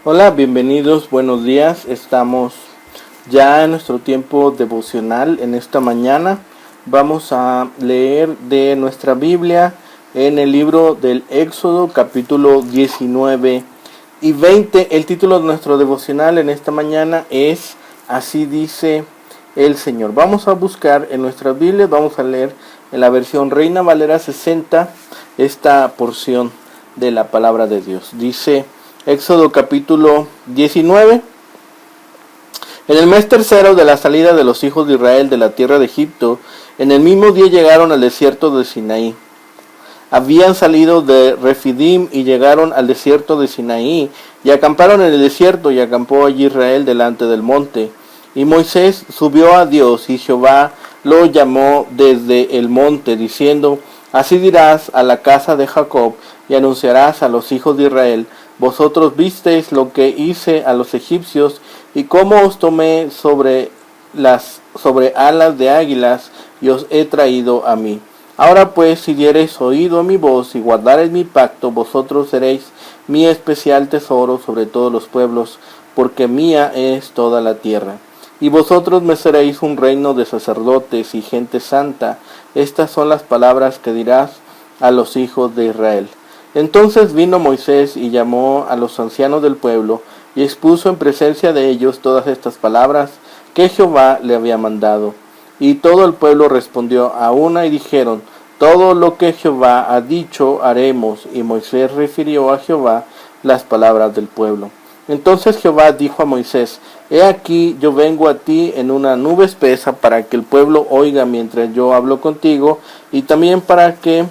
Hola, bienvenidos, buenos días. Estamos ya en nuestro tiempo devocional en esta mañana. Vamos a leer de nuestra Biblia en el libro del Éxodo, capítulo 19 y 20. El título de nuestro devocional en esta mañana es Así dice el Señor. Vamos a buscar en nuestra Biblia, vamos a leer en la versión Reina Valera 60 esta porción de la palabra de Dios. Dice Éxodo capítulo 19. En el mes tercero de la salida de los hijos de Israel de la tierra de Egipto, en el mismo día llegaron al desierto de Sinaí. Habían salido de Refidim y llegaron al desierto de Sinaí, y acamparon en el desierto, y acampó allí Israel delante del monte. Y Moisés subió a Dios, y Jehová lo llamó desde el monte, diciendo: Así dirás a la casa de Jacob, y anunciarás a los hijos de Israel: Vosotros visteis lo que hice a los egipcios, y cómo os tomé sobre alas de águilas, y os he traído a mí. Ahora pues, si diereis oído a mi voz, y guardareis mi pacto, vosotros seréis mi especial tesoro sobre todos los pueblos, porque mía es toda la tierra. Y vosotros me seréis un reino de sacerdotes y gente santa. Estas son las palabras que dirás a los hijos de Israel. Entonces vino Moisés y llamó a los ancianos del pueblo, y expuso en presencia de ellos todas estas palabras que Jehová le había mandado. Y todo el pueblo respondió a una y dijeron: Todo lo que Jehová ha dicho haremos. Y Moisés refirió a Jehová las palabras del pueblo. Entonces Jehová dijo a Moisés: He aquí, yo vengo a ti en una nube espesa, para que el pueblo oiga mientras yo hablo contigo, y también para que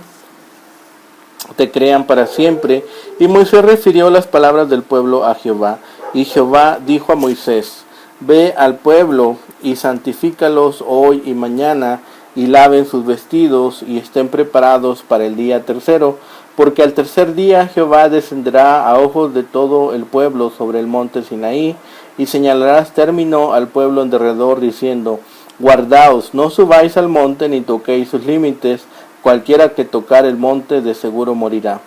te crean para siempre. Y Moisés refirió las palabras del pueblo a Jehová. Y Jehová dijo a Moisés: Ve al pueblo y santifícalos hoy y mañana, y laven sus vestidos y estén preparados para el día tercero, porque al tercer día Jehová descenderá a ojos de todo el pueblo sobre el monte Sinaí, y señalarás término al pueblo en derredor, diciendo: Guardaos, no subáis al monte ni toquéis sus límites. Cualquiera que tocar el monte de seguro morirá.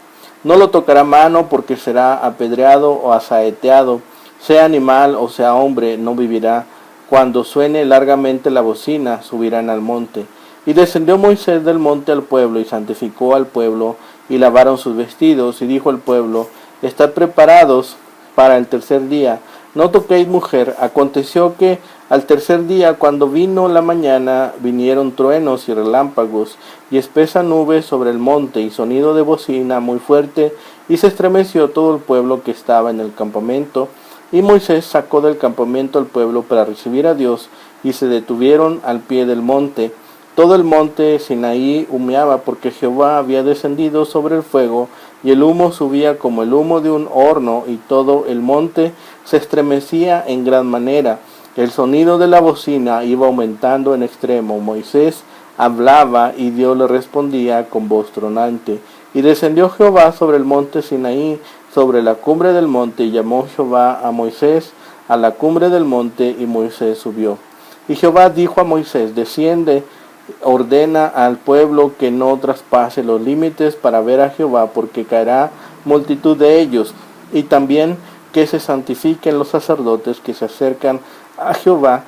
No lo tocará mano, porque será apedreado o asaeteado. Sea animal o sea hombre, no vivirá. Cuando suene largamente la bocina, subirán al monte. Y descendió Moisés del monte al pueblo, y santificó al pueblo, y lavaron sus vestidos, y dijo al pueblo: Estad preparados para el tercer día, no toquéis mujer. Aconteció que al tercer día, cuando vino la mañana, vinieron truenos y relámpagos, y espesa nube sobre el monte, y sonido de bocina muy fuerte, y se estremeció todo el pueblo que estaba en el campamento. Y Moisés sacó del campamento al pueblo para recibir a Dios, y se detuvieron al pie del monte. Todo el monte Sinaí humeaba, porque Jehová había descendido sobre el fuego, y el humo subía como el humo de un horno, y todo el monte se estremecía en gran manera. El sonido de la bocina iba aumentando en extremo. Moisés hablaba, y Dios le respondía con voz tronante. Y descendió Jehová sobre el monte Sinaí, sobre la cumbre del monte, y llamó Jehová a Moisés a la cumbre del monte, y Moisés subió. Y Jehová dijo a Moisés: Desciende, ordena al pueblo que no traspase los límites para ver a Jehová, porque caerá multitud de ellos. Y también que se santifiquen los sacerdotes que se acercan a Jehová,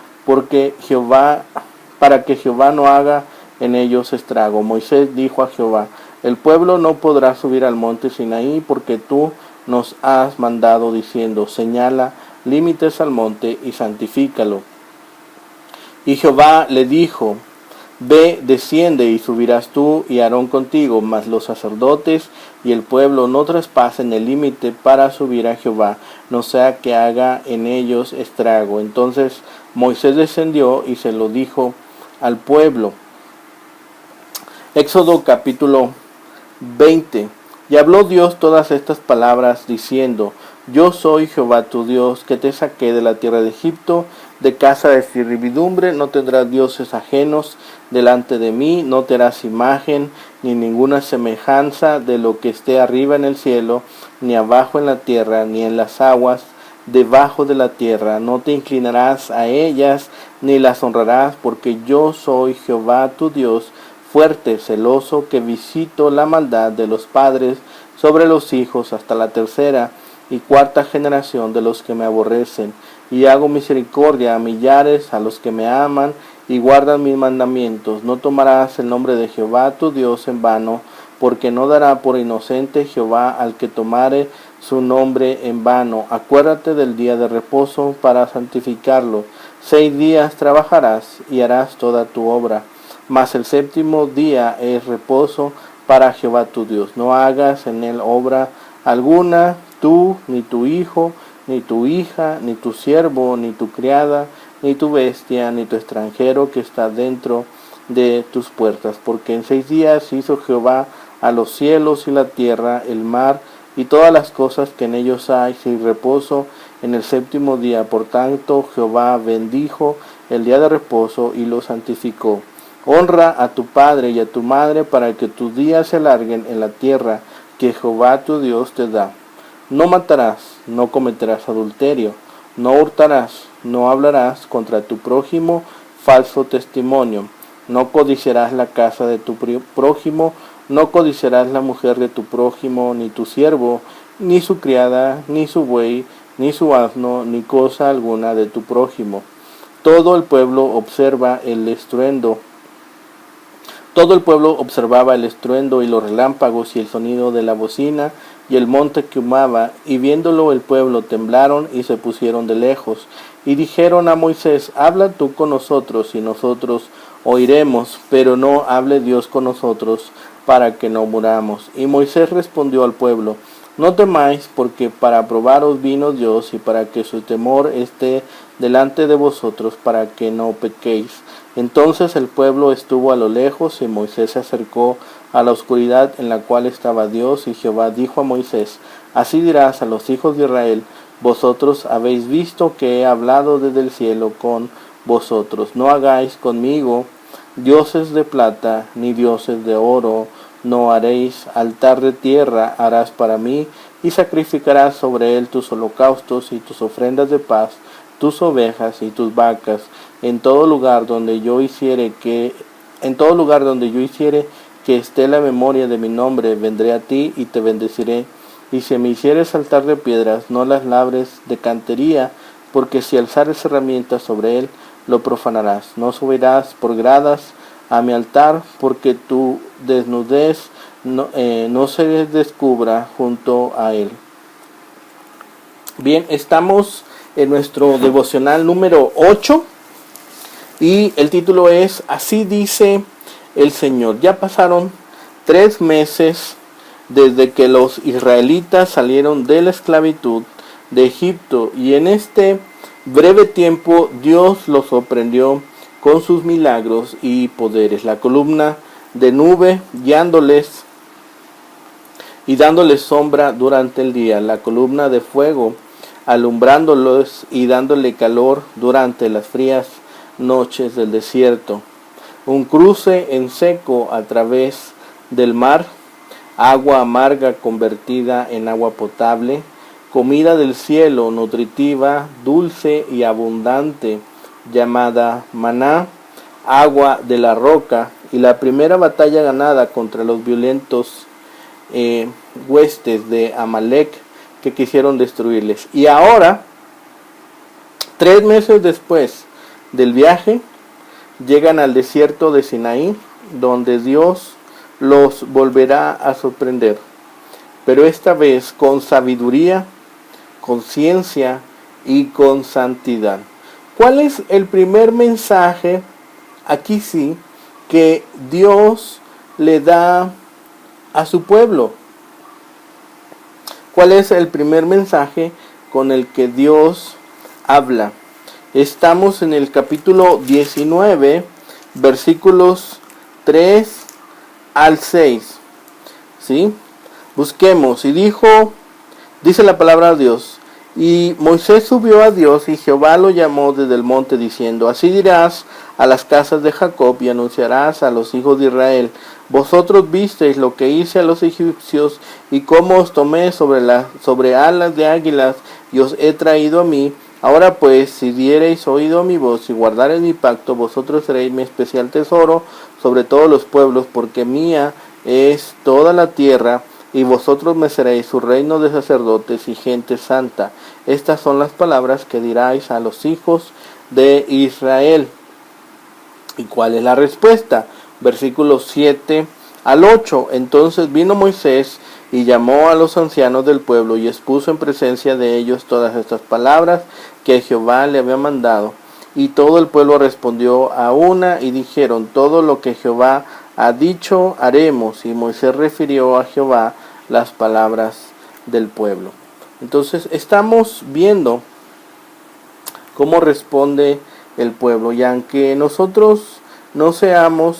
para que Jehová no haga en ellos estrago. Moisés dijo a Jehová: El pueblo no podrá subir al monte Sinaí, porque tú nos has mandado, diciendo: Señala límites al monte y santifícalo. Y Jehová le dijo: Ve, desciende, y subirás tú y Aarón contigo, mas los sacerdotes y el pueblo no traspasen el límite para subir a Jehová, no sea que haga en ellos estrago. Entonces Moisés descendió y se lo dijo al pueblo. Éxodo capítulo 20. Y habló Dios todas estas palabras, diciendo: Yo soy Jehová tu Dios, que te saqué de la tierra de Egipto, de casa de servidumbre. No tendrás dioses ajenos delante de mí, no te harás imagen, ni ninguna semejanza de lo que esté arriba en el cielo, ni abajo en la tierra, ni en las aguas debajo de la tierra. No te inclinarás a ellas, ni las honrarás, porque yo soy Jehová tu Dios, fuerte, celoso, que visito la maldad de los padres sobre los hijos hasta la tercera y cuarta generación de los que me aborrecen, y hago misericordia a millares, a los que me aman y guardan mis mandamientos. No tomarás el nombre de Jehová tu Dios en vano, porque no dará por inocente Jehová al que tomare su nombre en vano. Acuérdate del día de reposo para santificarlo. 6 días trabajarás y harás toda tu obra, mas el séptimo día es reposo para Jehová tu Dios. No hagas en él obra alguna, tú, ni tu hijo, ni tu hija, ni tu siervo, ni tu criada, ni tu bestia, ni tu extranjero que está dentro de tus puertas. Porque en 6 días hizo Jehová a los cielos y la tierra, el mar y todas las cosas que en ellos hay, sin reposo en el séptimo día. Por tanto, Jehová bendijo el día de reposo y lo santificó. Honra a tu padre y a tu madre, para que tus días se alarguen en la tierra que Jehová tu Dios te da. No matarás, no cometerás adulterio, no hurtarás, no hablarás contra tu prójimo falso testimonio, no codiciarás la casa de tu prójimo, no codiciarás la mujer de tu prójimo, ni tu siervo, ni su criada, ni su buey, ni su asno, ni cosa alguna de tu prójimo. Todo el pueblo observaba el estruendo y los relámpagos y el sonido de la bocina y el monte que humaba, y viéndolo el pueblo temblaron y se pusieron de lejos. Y dijeron a Moisés: habla tú con nosotros y nosotros oiremos, pero no hable Dios con nosotros para que no muramos. Y Moisés respondió al pueblo: no temáis, porque para probaros vino Dios, y para que su temor esté delante de vosotros, para que no pequéis. Entonces el pueblo estuvo a lo lejos, y Moisés se acercó a la oscuridad en la cual estaba Dios, y Jehová dijo a Moisés: así dirás a los hijos de Israel: vosotros habéis visto que he hablado desde el cielo con vosotros. No hagáis conmigo dioses de plata, ni dioses de oro, no haréis altar de tierra, harás para mí, y sacrificarás sobre él tus holocaustos y tus ofrendas de paz, tus ovejas y tus vacas. En todo lugar donde yo hiciere que esté la memoria de mi nombre, vendré a ti y te bendeciré. Y si me hicieres altar de piedras, no las labres de cantería, porque si alzares herramientas sobre él, lo profanarás. No subirás por gradas a mi altar, porque tu desnudez no se descubra junto a él. Bien, estamos en nuestro devocional número 8 y el título es: así dice el Señor. Ya pasaron 3 meses desde que los israelitas salieron de la esclavitud de Egipto, y en este breve tiempo Dios los sorprendió con sus milagros y poderes. La columna de nube guiándoles y dándoles sombra durante el día, la columna de fuego alumbrándolos y dándole calor durante las frías noches del desierto, un cruce en seco a través del mar, agua amarga convertida en agua potable, comida del cielo nutritiva, dulce y abundante, llamada maná, agua de la roca, y la primera batalla ganada contra los violentos huestes de Amalek que quisieron destruirles. Y ahora, 3 meses después del viaje, llegan al desierto de Sinaí, donde Dios los volverá a sorprender, pero esta vez con sabiduría, con ciencia y con santidad. ¿Cuál es el primer mensaje, aquí sí, que Dios le da a su pueblo? ¿Cuál es el primer mensaje con el que Dios habla? Estamos en el capítulo 19, versículos 3 al 6. ¿Sí? Busquemos. Y dice la palabra de Dios: y Moisés subió a Dios, y Jehová lo llamó desde el monte, diciendo: así dirás a las casas de Jacob, y anunciarás a los hijos de Israel: vosotros visteis lo que hice a los egipcios, y cómo os tomé sobre alas de águilas, y os he traído a mí. Ahora pues, si diereis oído a mi voz, y guardareis mi pacto, vosotros seréis mi especial tesoro sobre todos los pueblos, porque mía es toda la tierra. y vosotros me seréis su reino de sacerdotes y gente santa. Estas son las palabras que diráis a los hijos de Israel. ¿Y cuál es la respuesta? Versículos 7 al 8. Entonces vino Moisés y llamó a los ancianos del pueblo y expuso en presencia de ellos todas estas palabras que Jehová le había mandado. Y todo el pueblo respondió a una y dijeron: todo lo que Jehová ha dicho haremos. Y Moisés refirió a Jehová las palabras del pueblo. Entonces estamos viendo cómo responde el pueblo, y aunque nosotros no seamos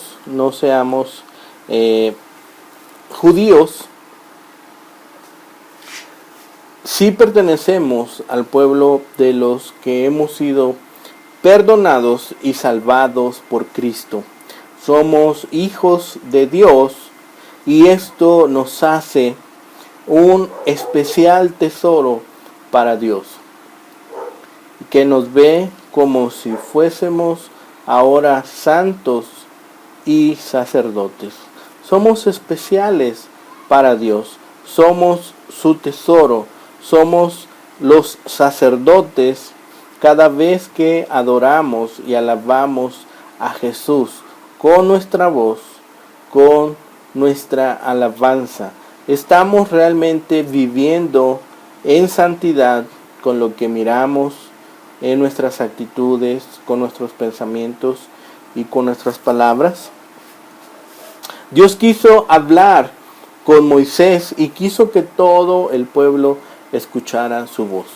judíos, sí pertenecemos al pueblo de los que hemos sido perdonados y salvados por Cristo. Somos hijos de Dios, y esto nos hace un especial tesoro para Dios, que nos ve como si fuésemos ahora santos y sacerdotes. Somos especiales para Dios, somos su tesoro, somos los sacerdotes cada vez que adoramos y alabamos a Jesús con nuestra voz, con nuestra alabanza. Estamos realmente viviendo en santidad con lo que miramos, en nuestras actitudes, con nuestros pensamientos y con nuestras palabras. Dios quiso hablar con Moisés y quiso que todo el pueblo escuchara su voz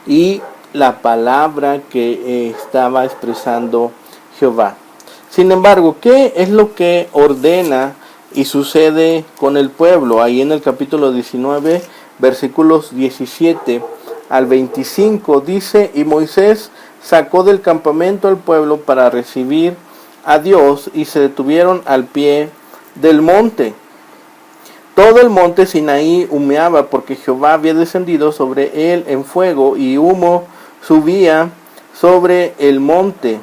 y la palabra que estaba expresando Jehová. Sin embargo, ¿qué es lo que ordena y sucede con el pueblo? Ahí en el capítulo 19, versículos 17 al 25 dice: y Moisés sacó del campamento al pueblo para recibir a Dios, y se detuvieron al pie del monte. Todo el monte Sinaí humeaba, porque Jehová había descendido sobre él en fuego, y humo subía sobre el monte.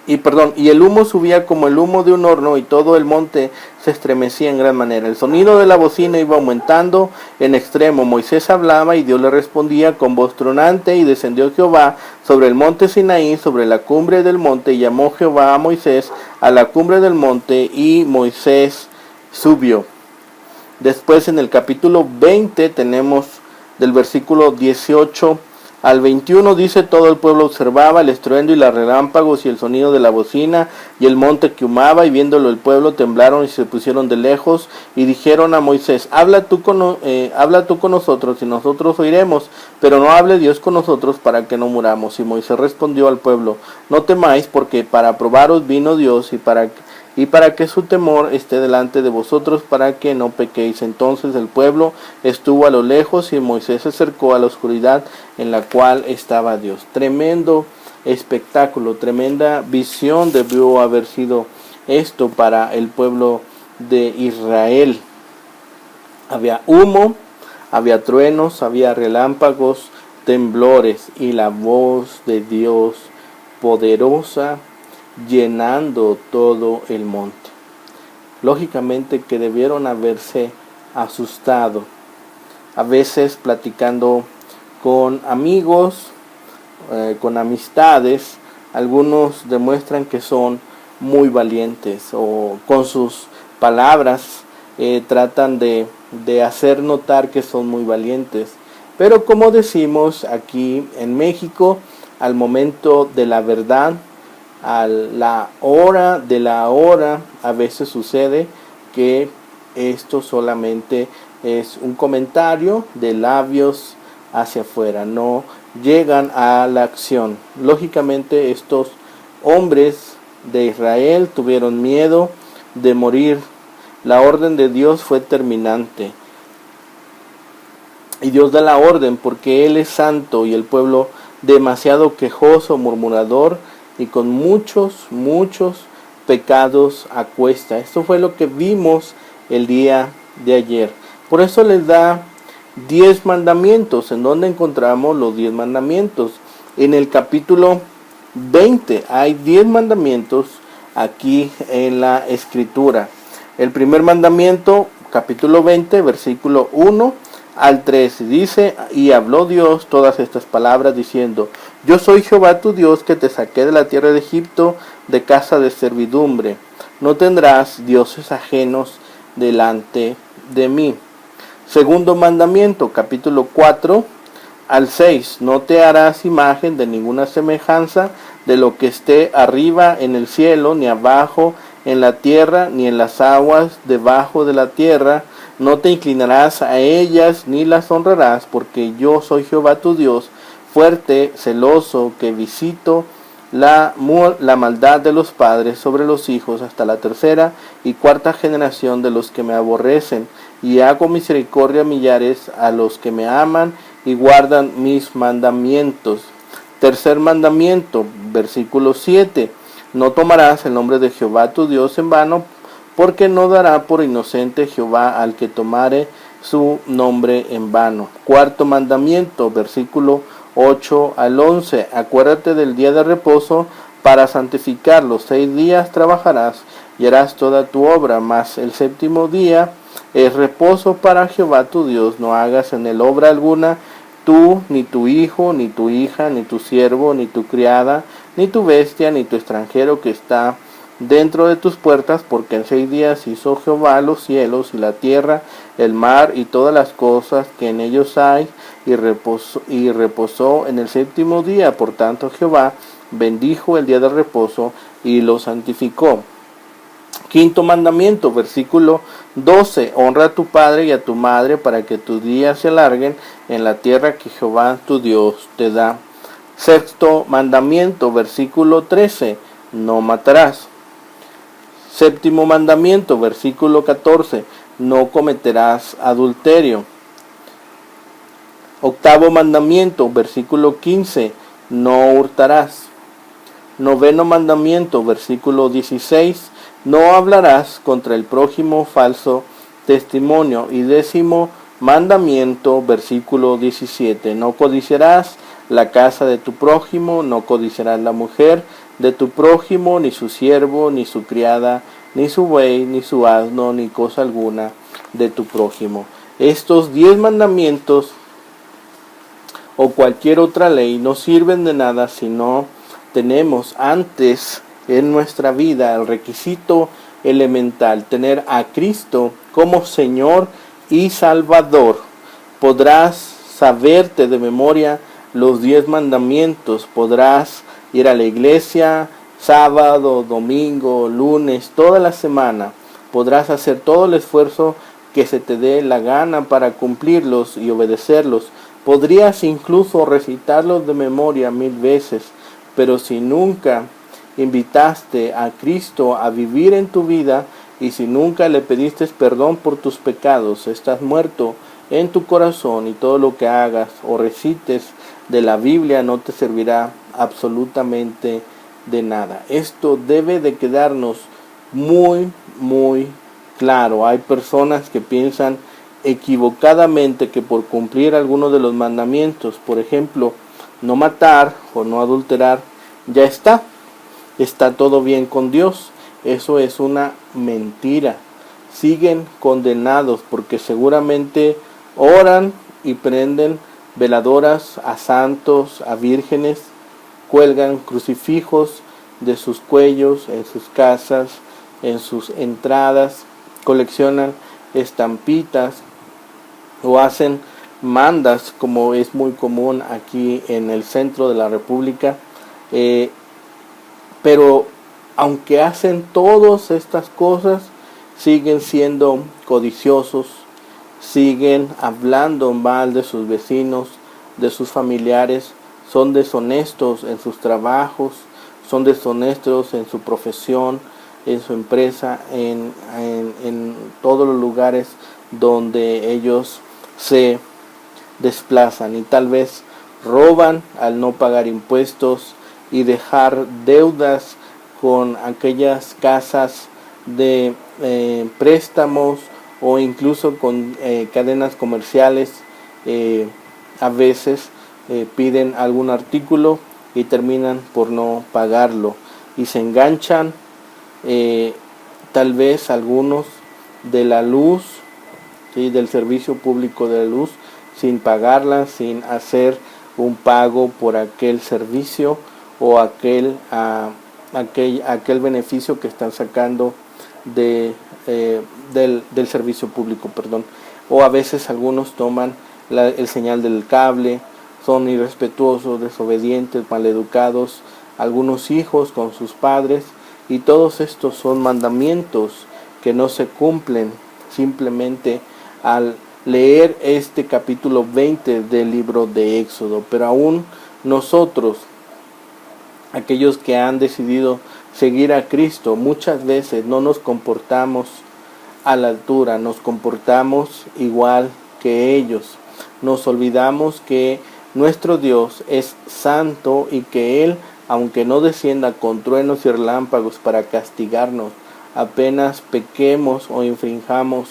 Y el humo subía como el humo de un horno, y todo el monte se estremecía en gran manera. El sonido de la bocina iba aumentando en extremo. Moisés hablaba y Dios le respondía con voz tronante, y descendió Jehová sobre el monte Sinaí, sobre la cumbre del monte, y llamó Jehová a Moisés a la cumbre del monte, y Moisés subió. Después en el capítulo 20 tenemos del versículo 18 al 21, dice: todo el pueblo observaba el estruendo y los relámpagos y el sonido de la bocina y el monte que humaba, y viéndolo el pueblo temblaron y se pusieron de lejos, y dijeron a Moisés: habla tú con nosotros y nosotros oiremos, pero no hable Dios con nosotros para que no muramos. Y Moisés respondió al pueblo: no temáis, porque para probaros vino Dios, y para que su temor esté delante de vosotros, para que no pequéis. Entonces el pueblo estuvo a lo lejos, y Moisés se acercó a la oscuridad en la cual estaba Dios. Tremendo espectáculo, tremenda visión debió haber sido esto para el pueblo de Israel. Había humo, había truenos, había relámpagos, temblores, y la voz de Dios poderosa llenando todo el monte. Lógicamente que debieron haberse asustado. A veces platicando con amigos, con amistades, algunos demuestran que son muy valientes, o con sus palabras tratan de hacer notar que son muy valientes. Pero como decimos aquí en México, al momento de la verdad, a la hora de la hora, a veces sucede que esto solamente es un comentario de labios hacia afuera, no llegan a la acción. Lógicamente estos hombres de Israel tuvieron miedo de morir. La orden de Dios fue terminante, y Dios da la orden porque Él es santo, y el pueblo demasiado quejoso, murmurador, y con muchos pecados a cuesta. Esto fue lo que vimos el día de ayer. Por eso les da 10 mandamientos. ¿En dónde encontramos los 10 mandamientos? En el capítulo 20 hay 10 mandamientos aquí en la escritura. El primer mandamiento capítulo 20, versículo 1 al 3. Dice: y habló Dios todas estas palabras diciendo: yo soy Jehová tu Dios, que te saqué de la tierra de Egipto, de casa de servidumbre. No tendrás dioses ajenos delante de mí. Segundo mandamiento, capítulo 4 al 6. No te harás imagen de ninguna semejanza de lo que esté arriba en el cielo, ni abajo en la tierra, ni en las aguas debajo de la tierra. No te inclinarás a ellas, ni las honrarás, porque yo soy Jehová tu Dios, fuerte, celoso, que visito la maldad de los padres sobre los hijos hasta la tercera y cuarta generación de los que me aborrecen, y hago misericordia a millares a los que me aman y guardan mis mandamientos. Tercer mandamiento, versículo 7. No tomarás el nombre de Jehová tu Dios en vano, porque no dará por inocente Jehová al que tomare su nombre en vano. Cuarto mandamiento, versículo 8 al 11. Acuérdate del día de reposo para santificarlo. 6 días trabajarás y harás toda tu obra, mas el séptimo día es reposo para Jehová tu Dios. No hagas en él obra alguna, tú, ni tu hijo, ni tu hija, ni tu siervo, ni tu criada, ni tu bestia, ni tu extranjero que está dentro de tus puertas, porque en 6 días hizo Jehová los cielos y la tierra, el mar y todas las cosas que en ellos hay, y reposó en el séptimo día. Por tanto Jehová bendijo el día de reposo y lo santificó. Quinto mandamiento, versículo 12. Honra a tu padre y a tu madre, para que tus días se alarguen en la tierra que Jehová tu Dios te da. Sexto mandamiento, versículo 13. No matarás. Séptimo mandamiento, versículo 14. No cometerás adulterio. Octavo mandamiento, versículo 15. No hurtarás. Noveno mandamiento, versículo 16. No hablarás contra el prójimo falso testimonio. Y décimo mandamiento, versículo 17. No codiciarás la casa de tu prójimo, no codiciarás la mujer de tu prójimo, ni su siervo, ni su criada, ni su buey, ni su asno, ni cosa alguna de tu prójimo. Estos 10 mandamientos o cualquier otra ley no sirven de nada si no tenemos antes en nuestra vida el requisito elemental, tener a Cristo como Señor y Salvador. Podrás saberte de memoria los 10 mandamientos, podrás ir a la iglesia sábado, domingo, lunes, toda la semana. Podrás hacer todo el esfuerzo que se te dé la gana para cumplirlos y obedecerlos. Podrías incluso recitarlos de memoria 1000 veces, pero si nunca invitaste a Cristo a vivir en tu vida y si nunca le pediste perdón por tus pecados, estás muerto en tu corazón, y todo lo que hagas o recites de la Biblia no te servirá absolutamente de nada. Esto debe de quedarnos muy claro. Hay personas que piensan equivocadamente que por cumplir algunos de los mandamientos, por ejemplo, no matar o no adulterar, ya está todo bien con Dios. Eso es una mentira. Siguen condenados porque seguramente oran y prenden veladoras a santos, a vírgenes, cuelgan crucifijos de sus cuellos en sus casas, en sus entradas, coleccionan estampitas o hacen mandas, como es muy común aquí en el centro de la República. Pero aunque hacen todas estas cosas, siguen siendo codiciosos, siguen hablando mal de sus vecinos, de sus familiares, son deshonestos en sus trabajos, son deshonestos en su profesión, en su empresa, en todos los lugares donde ellos se desplazan, y tal vez roban al no pagar impuestos y dejar deudas con aquellas casas de préstamos o incluso con cadenas comerciales. A veces piden algún artículo y terminan por no pagarlo y se enganchan tal vez algunos de la luz ¿sí?, del servicio público de la luz sin pagarla, sin hacer un pago por aquel servicio o aquel beneficio que están sacando del servicio público, perdón. O a veces algunos toman el señal del cable, son irrespetuosos, desobedientes, maleducados, algunos hijos con sus padres, y todos estos son mandamientos que no se cumplen simplemente al leer este capítulo 20 del libro de Éxodo. Pero aún nosotros, aquellos que han decidido seguir a Cristo, muchas veces no nos comportamos a la altura, nos comportamos igual que ellos. Nos olvidamos que nuestro Dios es santo y que Él, aunque no descienda con truenos y relámpagos para castigarnos, apenas pequemos o infringamos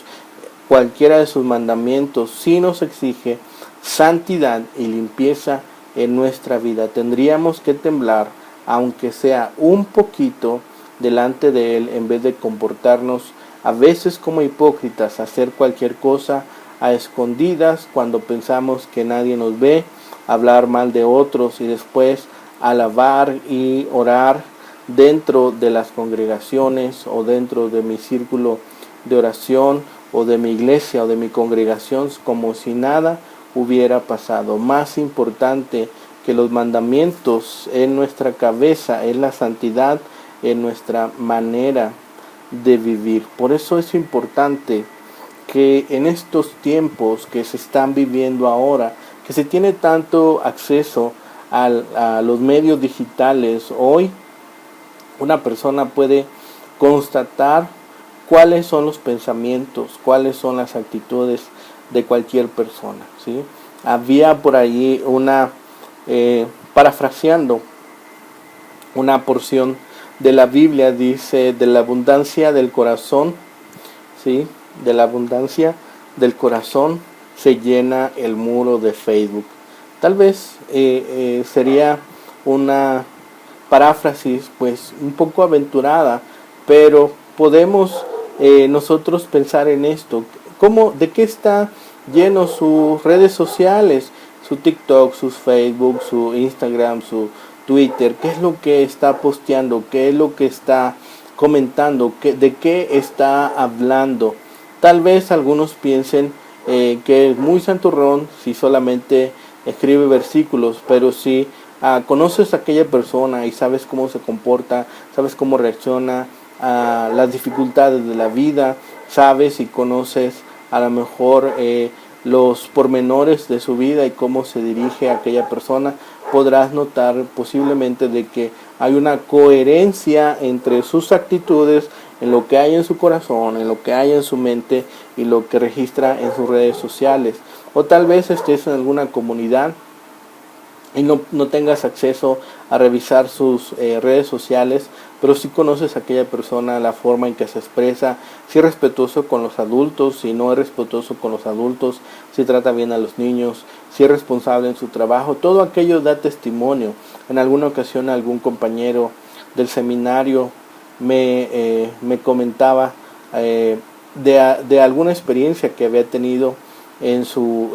cualquiera de sus mandamientos, sí nos exige santidad y limpieza en nuestra vida. Tendríamos que temblar, aunque sea un poquito, delante de Él, en vez de comportarnos a veces como hipócritas, hacer cualquier cosa a escondidas cuando pensamos que nadie nos ve, hablar mal de otros y después alabar y orar dentro de las congregaciones o dentro de mi círculo de oración o de mi iglesia o de mi congregación como si nada hubiera pasado. Más importante que los mandamientos en nuestra cabeza es la santidad en nuestra manera de vivir. Por eso es importante que en estos tiempos que se están viviendo ahora, que se tiene tanto acceso a los medios digitales, hoy una persona puede constatar cuáles son los pensamientos, cuáles son las actitudes de cualquier persona, ¿sí? Había por ahí parafraseando una porción de la Biblia, dice: de la abundancia del corazón, ¿sí?, de la abundancia del corazón se llena el muro de Facebook. Tal vez sería una paráfrasis pues un poco aventurada, pero podemos nosotros pensar en esto. ¿De qué está lleno sus redes sociales? Su TikTok, sus Facebook, su Instagram, su Twitter. ¿Qué es lo que está posteando? ¿Qué es lo que está comentando? ¿De qué está hablando? Tal vez algunos piensen que es muy santurrón si solamente escribe versículos, pero si conoces a aquella persona y sabes cómo se comporta, sabes cómo reacciona a las dificultades de la vida, sabes y conoces a lo mejor los pormenores de su vida y cómo se dirige a aquella persona, podrás notar posiblemente de que hay una coherencia entre sus actitudes, en lo que hay en su corazón, en lo que hay en su mente y lo que registra en sus redes sociales. O tal vez estés en alguna comunidad y no tengas acceso a revisar sus redes sociales, pero si conoces a aquella persona, la forma en que se expresa, si es respetuoso con los adultos, si no es respetuoso con los adultos, si trata bien a los niños, si es responsable en su trabajo, todo aquello da testimonio. En alguna ocasión algún compañero del seminario me comentaba de alguna experiencia que había tenido en su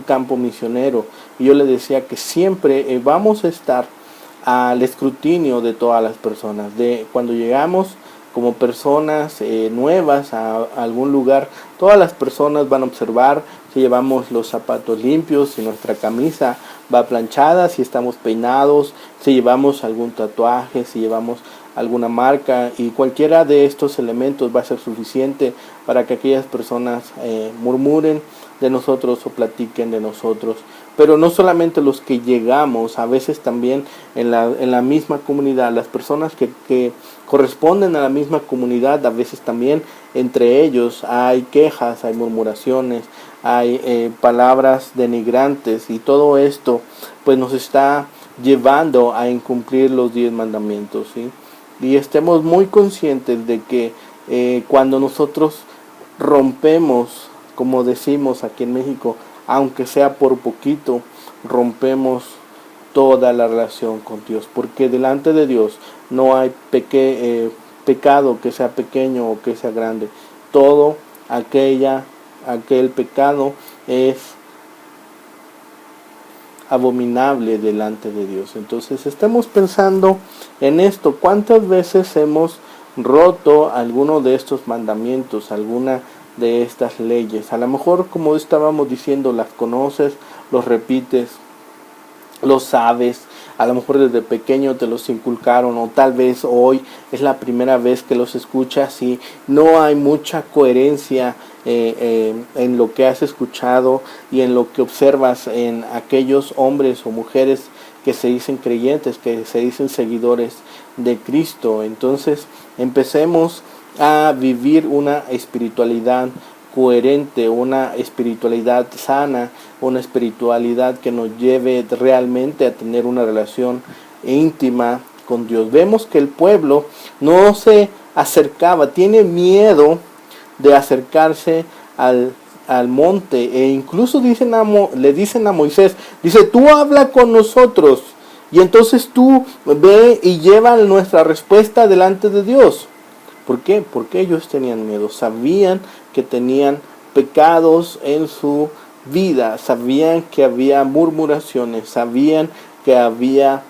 campo misionero, y yo le decía que siempre vamos a estar al escrutinio de todas las personas. De cuando llegamos como personas nuevas a algún lugar, todas las personas van a observar si llevamos los zapatos limpios, si nuestra camisa va planchada, si estamos peinados, si llevamos algún tatuaje, si llevamos alguna marca, y cualquiera de estos elementos va a ser suficiente para que aquellas personas murmuren de nosotros o platiquen de nosotros. Pero no solamente los que llegamos, a veces también en la misma comunidad, las personas que corresponden a la misma comunidad, a veces también entre ellos hay quejas, hay murmuraciones, hay palabras denigrantes, y todo esto pues nos está llevando a incumplir los 10 mandamientos, ¿sí? Y estemos muy conscientes de que cuando nosotros rompemos, como decimos aquí en México, aunque sea por poquito, rompemos toda la relación con Dios, porque delante de Dios no hay pecado que sea pequeño o que sea grande. Todo aquel pecado es abominable delante de Dios. Entonces estamos pensando en esto. ¿Cuántas veces hemos roto alguno de estos mandamientos, alguna de estas leyes? A lo mejor, como estábamos diciendo, las conoces, los repites, los sabes, a lo mejor desde pequeño te los inculcaron, o tal vez hoy es la primera vez que los escuchas y no hay mucha coherencia en lo que has escuchado y en lo que observas en aquellos hombres o mujeres que se dicen creyentes, que se dicen seguidores de Cristo. Entonces empecemos a vivir una espiritualidad coherente, una espiritualidad sana, una espiritualidad que nos lleve realmente a tener una relación íntima con Dios. Vemos que el pueblo no se acercaba, tiene miedo de acercarse al monte, e incluso le dicen a Moisés, dice, tú habla con nosotros y entonces tú ve y lleva nuestra respuesta delante de Dios. ¿Por qué? Porque ellos tenían miedo, sabían que tenían pecados en su vida, sabían que había murmuraciones, sabían que había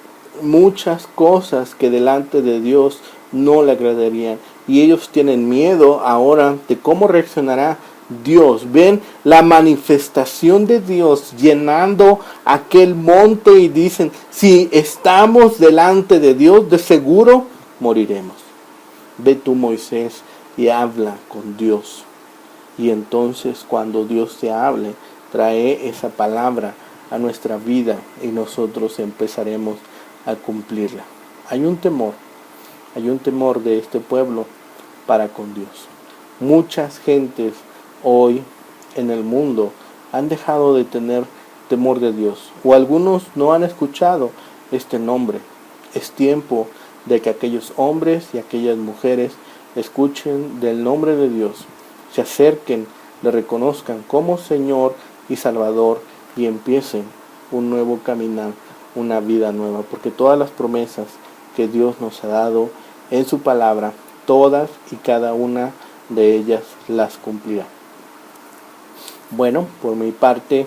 muchas cosas que delante de Dios no le agradarían. Y ellos tienen miedo ahora de cómo reaccionará Dios. Ven la manifestación de Dios llenando aquel monte y dicen, si estamos delante de Dios, de seguro moriremos. Ve tú, Moisés, y habla con Dios. Y entonces cuando Dios te hable, trae esa palabra a nuestra vida y nosotros empezaremos a cumplirla. Hay un temor de este pueblo para con Dios. Muchas gentes hoy en el mundo han dejado de tener temor de Dios, o algunos no han escuchado este nombre. Es tiempo de que aquellos hombres y aquellas mujeres escuchen del nombre de Dios, se acerquen, le reconozcan como Señor y Salvador y empiecen un nuevo caminar, una vida nueva, porque todas las promesas que Dios nos ha dado en su palabra, todas y cada una de ellas las cumplirá. Bueno, por mi parte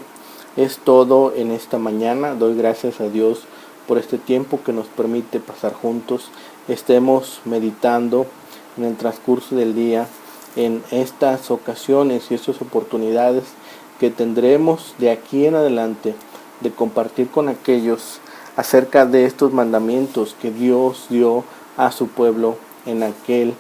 es todo en esta mañana. Doy gracias a Dios por este tiempo que nos permite pasar juntos. Estemos meditando en el transcurso del día en estas ocasiones y estas oportunidades que tendremos de aquí en adelante de compartir con aquellos acerca de estos mandamientos que Dios dio a su pueblo en aquel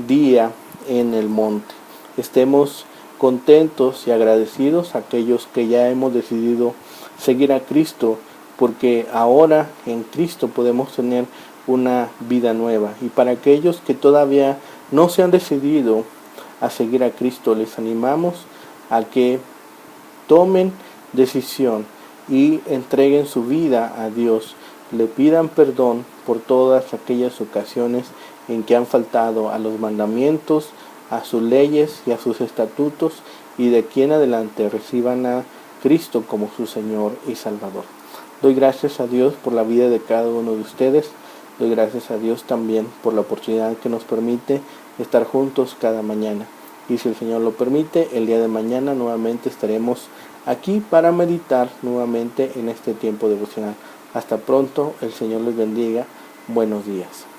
día en el monte. Estemos contentos y agradecidos a aquellos que ya hemos decidido seguir a Cristo, porque ahora en Cristo podemos tener una vida nueva. Y para aquellos que todavía no se han decidido a seguir a Cristo, les animamos a que tomen decisión y entreguen su vida a Dios, le pidan perdón por todas aquellas ocasiones en que han faltado a los mandamientos, a sus leyes y a sus estatutos, y de aquí en adelante reciban a Cristo como su Señor y Salvador. Doy gracias a Dios por la vida de cada uno de ustedes. Doy gracias a Dios también por la oportunidad que nos permite estar juntos cada mañana. Y si el Señor lo permite, el día de mañana nuevamente estaremos aquí para meditar nuevamente en este tiempo devocional. Hasta pronto, el Señor les bendiga. Buenos días.